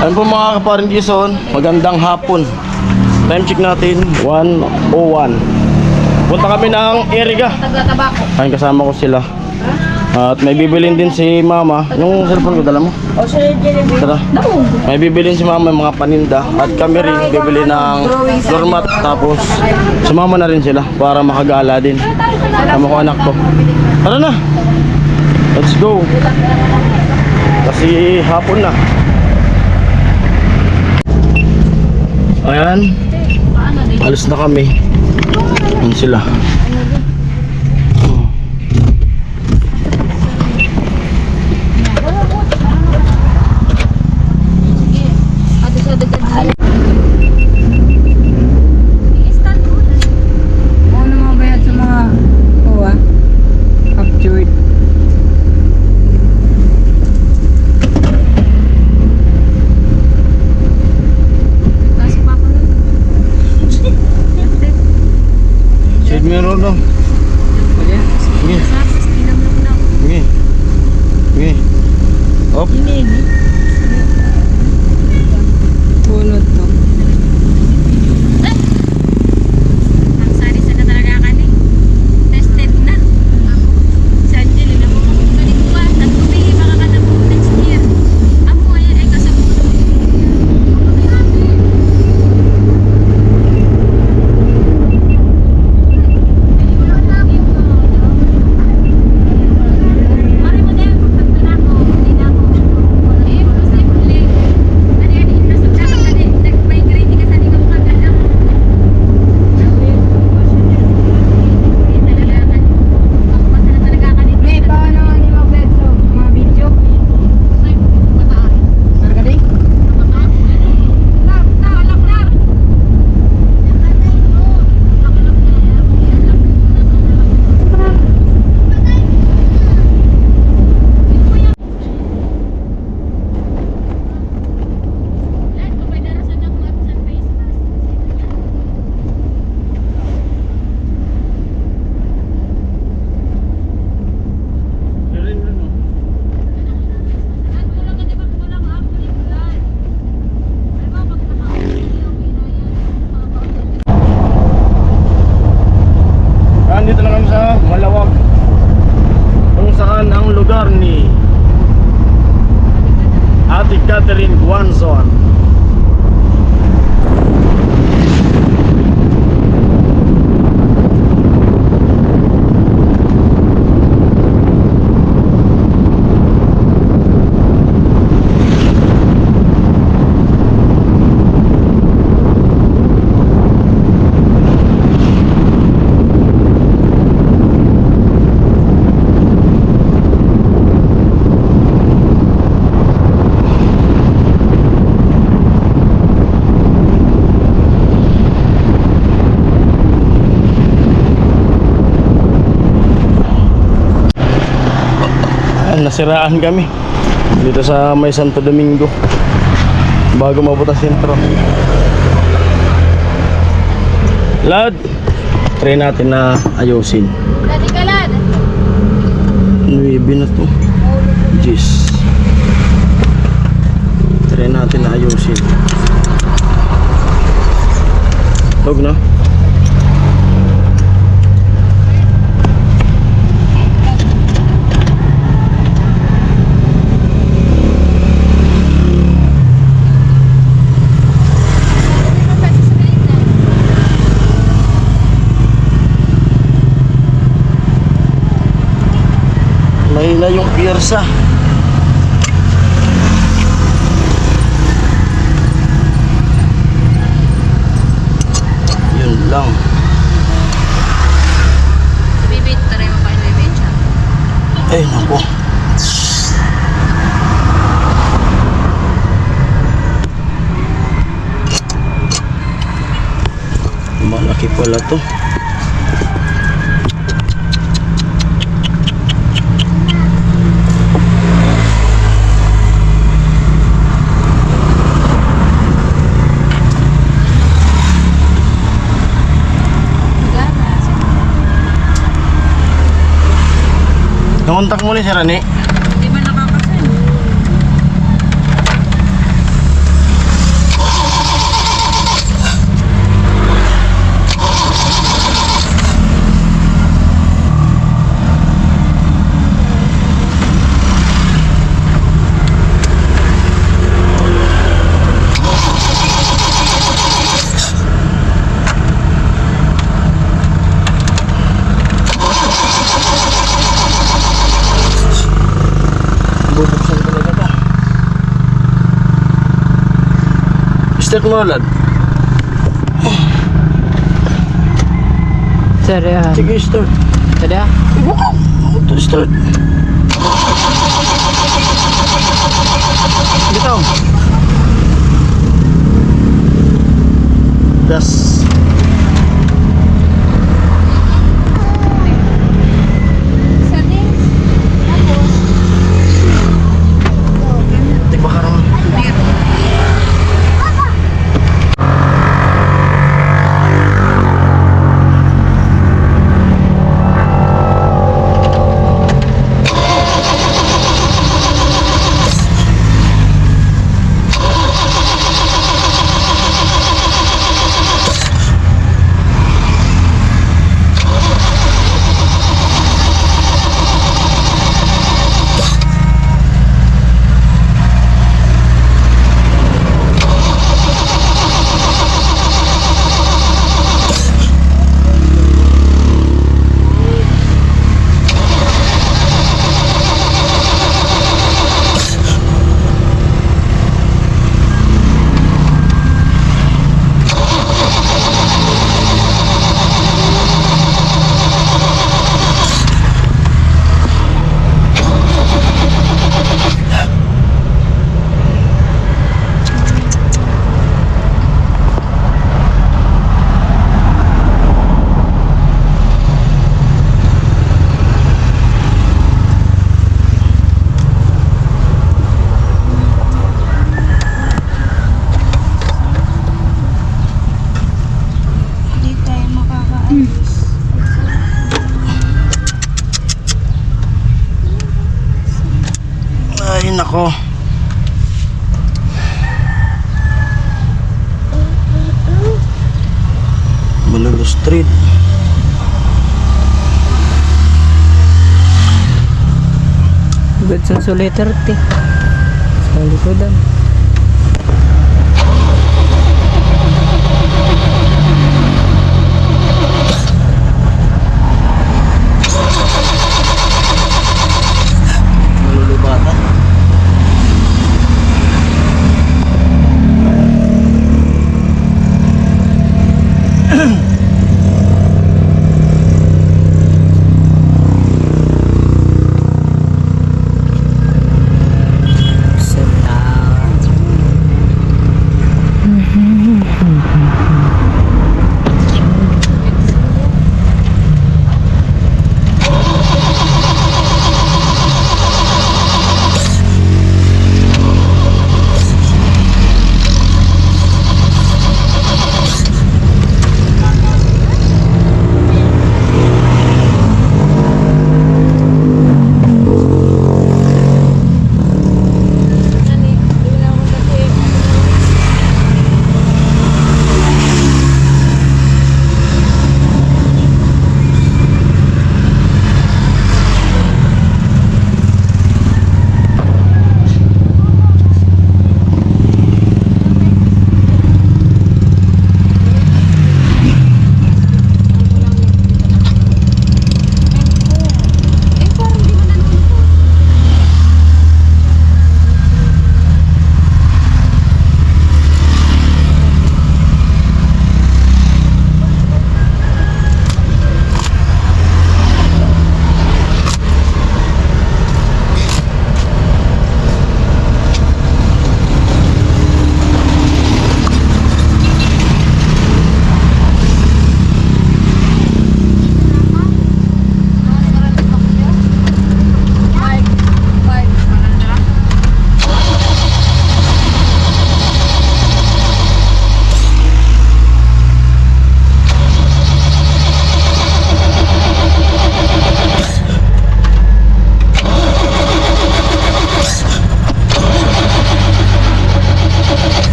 Ayun po mga kaparin Quezon, magandang hapon. Time check natin 1:01. Punta kami ng Eriga. Ayun, kasama ko sila. At may bibilin din si mama. Yung cellphone ko dala mo? Tara. May bibilin si mama yung mga paninda. At kami rin bibili ng floor mat. Tapos sumama na rin sila para makagala din. Tama ko anak ko. Tara na. Let's go. Kasi hapon na. Ayan. Alis na kami. Ayan sila. Meron dong. Sige. Sige. Sige. Op. Bunot to. Ang sari sa talaga ka ni. Tested na. Si Angel na mo kalikuan at tumihi makakatabo next year. Amo ay kasabot. Dito na kami sa Malawag, kung saan ang lugar ni Ate Catherine Guanzon. Nasiraan kami dito sa may Santo Domingo bago mabuta sentro. Lad, try natin na ayusin. Ladi ka lad. 9 na to. Jeez. Try natin na ayusin. Tog na. Mahina yung piyersa. Yun lang. Bibit tayo mo pa bibit siya. Ay naku. Malaki pala to. Nakontak mo ni si Rani. Di ba nakakasin? Start mo lad. Sorry ah. Sige, start. Tada. Ito, start. Dito. Das. Settings. Tapos. Tigba ka naman. Hindi tayo makakaalis. Ay, nako. Manolo Street. Good sa solitaire ti. Sa likodan. Malulubatan.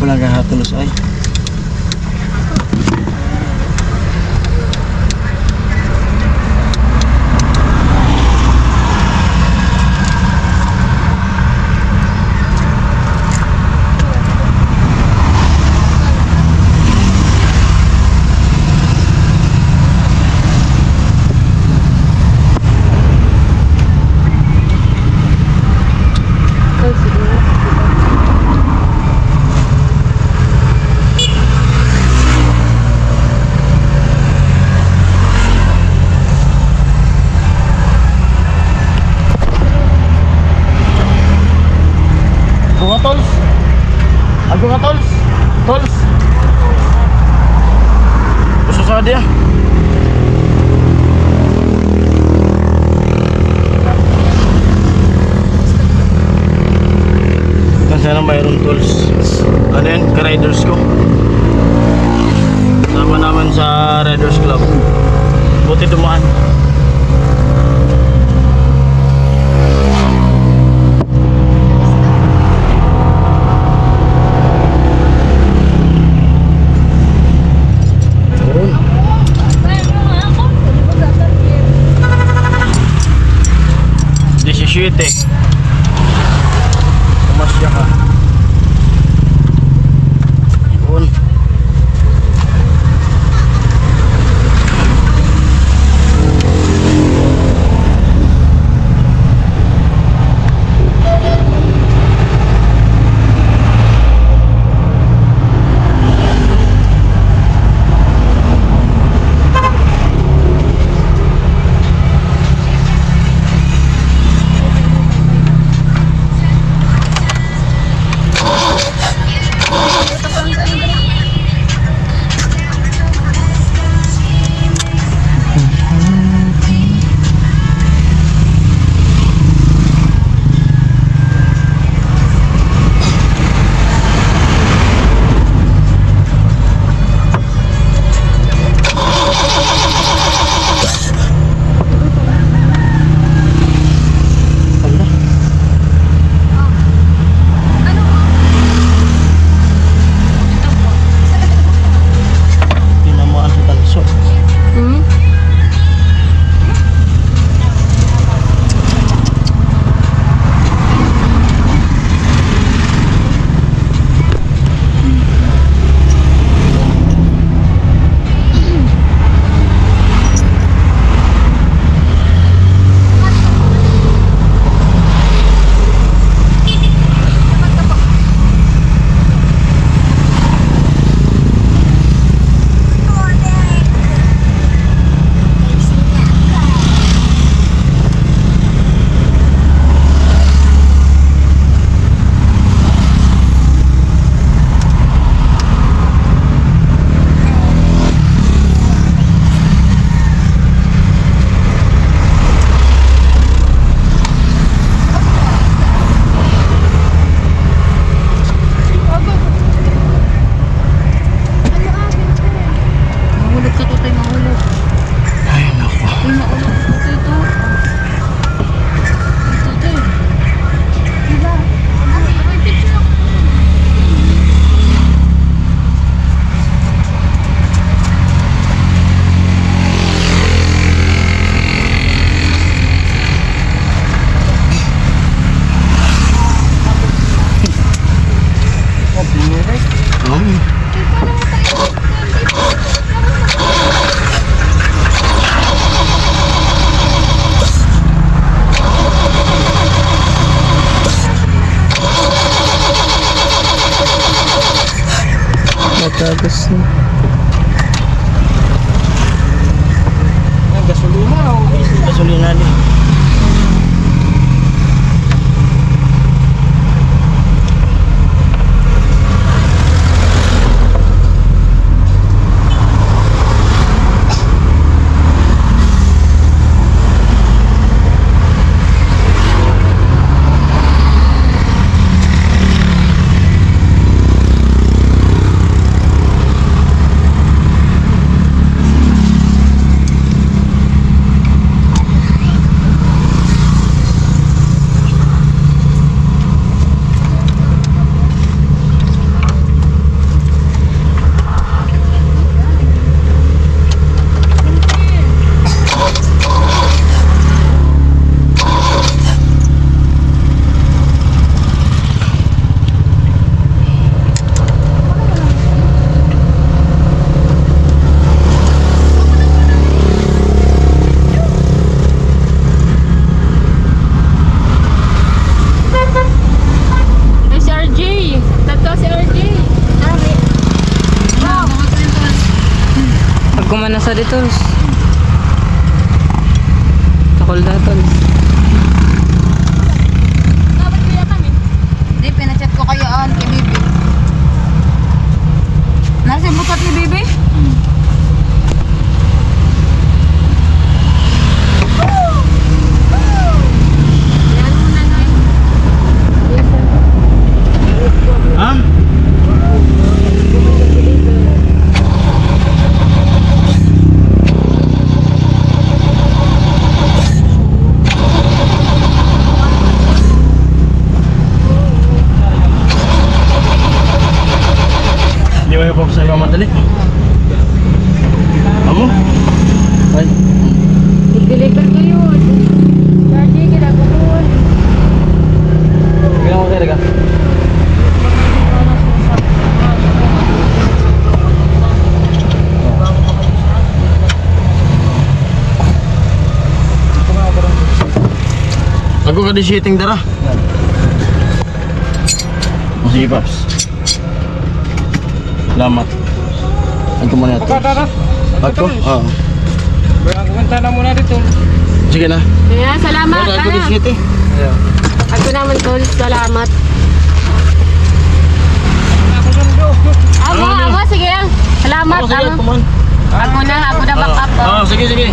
Wala kang hatulos ay. Ako nga, Tols. Tols. Gusto sa dia. Sana mayroon tools. Ano yan? Ka-riders ko. Sama naman sa Riders Club. Buti dumaan. Yun. 17. Pumasya ka. Yun. Tinamaan sa tanso. Mahulog ka tutoy, mahulog. Ay, naku. Uy, mahulog ka tutoy to. Tutoy. Diba? Uy, picture ako. Matagos na. Gasolina din. madali. Amo? Ay. I-deliver ko yun. Daddy, ginagawa. Kailan mo tayo ka? Ako ka di shitting dara. Sige, Paps. Salamat. Ako muna ito. Ako? Oo. Kumanta na muna dito. Sige na. Kaya, salamat. Ako di shitting. Ako naman, tol. Salamat. Ako sundo. Ako, sige. Salamat. Ako, sige, Ako kuman. ako na back up. Oo, sige, sige.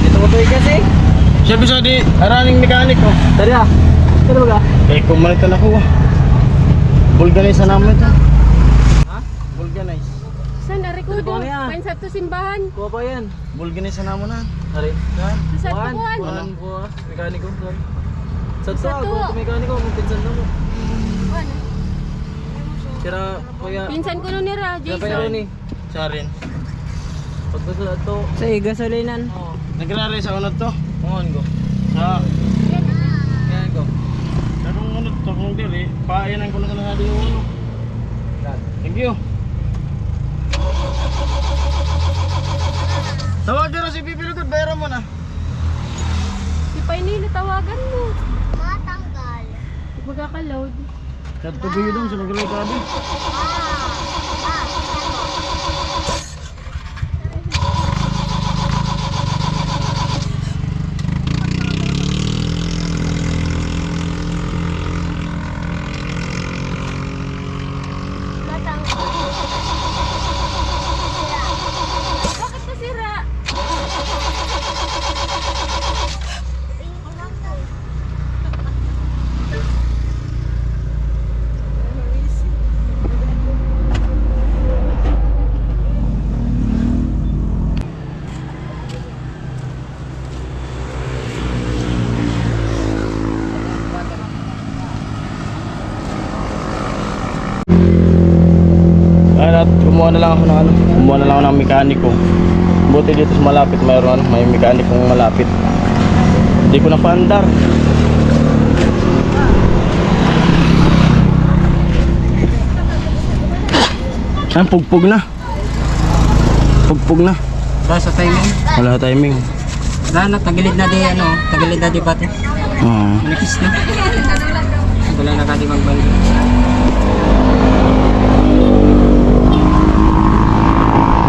Dito mo tuwi kasi. Siya bisa di running mechanic ko. Tari ah. Ano ba? Eh, kumalitan ako. Vulganize na namin ito. Ha? Vulganize. Saan na rekudo? Ano ba yan? Pain sa to simbahan. Kuha pa yan. Vulganize na namin na. Tari. Sa Kuhan. tukuan. Kuhan. Kuha. Mekaniko. Sa Sa to. to. Mekaniko. Kung pinsan mo. Kuan. Sira. Kuya. Pinsan ko nun nila, Sira pa Jason. yun eh. Sa rin. Pag gusto na to. Sa gasolinan. Oo. Nagrari sa unod to. Kuhan ko. Sa Yan ko. Karong unod to kung dili, paayanan ko na sa nadi yung ulo. Thank you. Tawag ka na si Pipi Lugod, bayaran mo na. Si Painilo, tawagan mo. Matanggal. Magkaka-load. Sa tubiyo doon, sa nagre-recabi. Bakit nasira? Ayun at kumuha na lang ako ng kumuha na lang ako ng mekaniko. Buti dito sa malapit mayroon may mekanikong malapit. Hindi ko na paandar. Ay, pugpug na. Pugpug na. Wala sa timing. Wala timing. Wala na, tagilid na di ano, tagilid na di pati. Oo. Manipis na. Wala na kadi magbalik.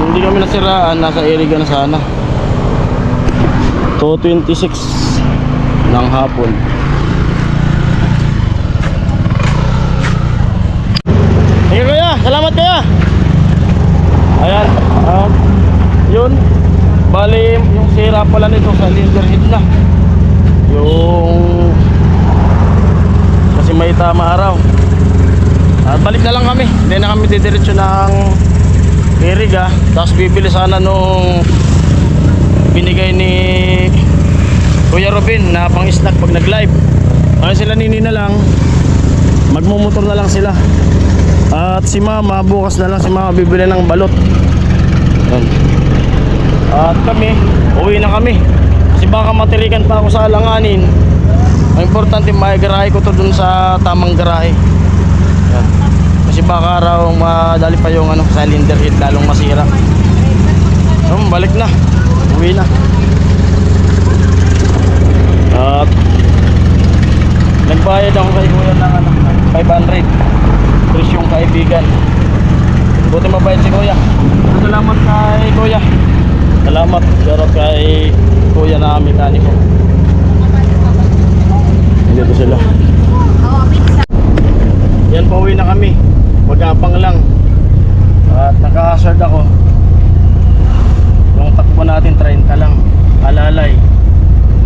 Hindi kami nasiraan, nasa Iriga na sana. 2:26 ng hapon. Hey kuya, salamat kuya. Ayan, yun. Bali, yung sira pala nito sa cylinder head na. Yung kasi may tama araw. At balik na lang kami. Hindi na kami didiretso ng Iriga. Tapos bibili sana nung binigay ni Kuya Robin na pang snack pag nag live. Kaya sila nini na lang, magmumotor na lang sila. At si mama, bukas na lang si mama bibili ng balot. Yan. At kami, uwi na kami. Kasi baka matirikan pa ako sa alanganin. Ang importante may garahe ko to dun sa tamang garahe. Yan. Kasi baka raw madali pa yung cylinder head lalong masira. Balik na. Uwi na. At nagbayad ako kay kuya ng 500. Presyong kaibigan. Buti mabait si kuya. Salamat kay kuya. Salamat shoutout kay kuya na mekaniko. Dito sila. Yan, pauwi na kami. Magapang lang. At naka-hazard ako. Yung takbo natin 30 lang. Alalay.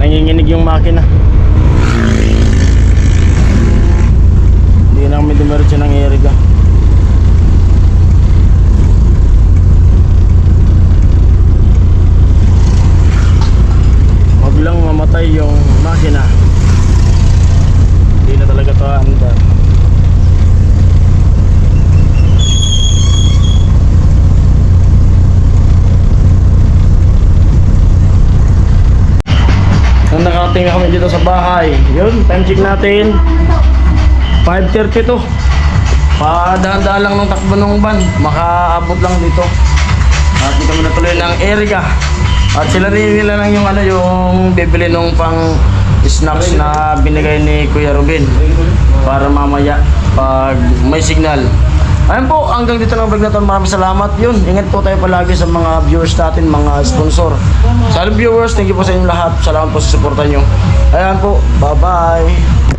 Nanginginig yung makina. dumating na kami dito sa bahay. Yun, time check natin. 5:30 to. Padaan-daan lang ng takbo ng van. Makaabot lang dito. At di kami natuloy ng Erica. At sila nila lang yung yung bibili nung pang snacks na binigay ni Kuya Ruben. Para mamaya pag may signal. Ayun po, hanggang dito lang vlog na to. Maraming salamat. Yun, ingat po tayo palagi sa mga viewers natin, mga sponsor. Sa viewers, thank you po sa inyo lahat. Salamat po sa suporta nyo. Ayan po, bye-bye.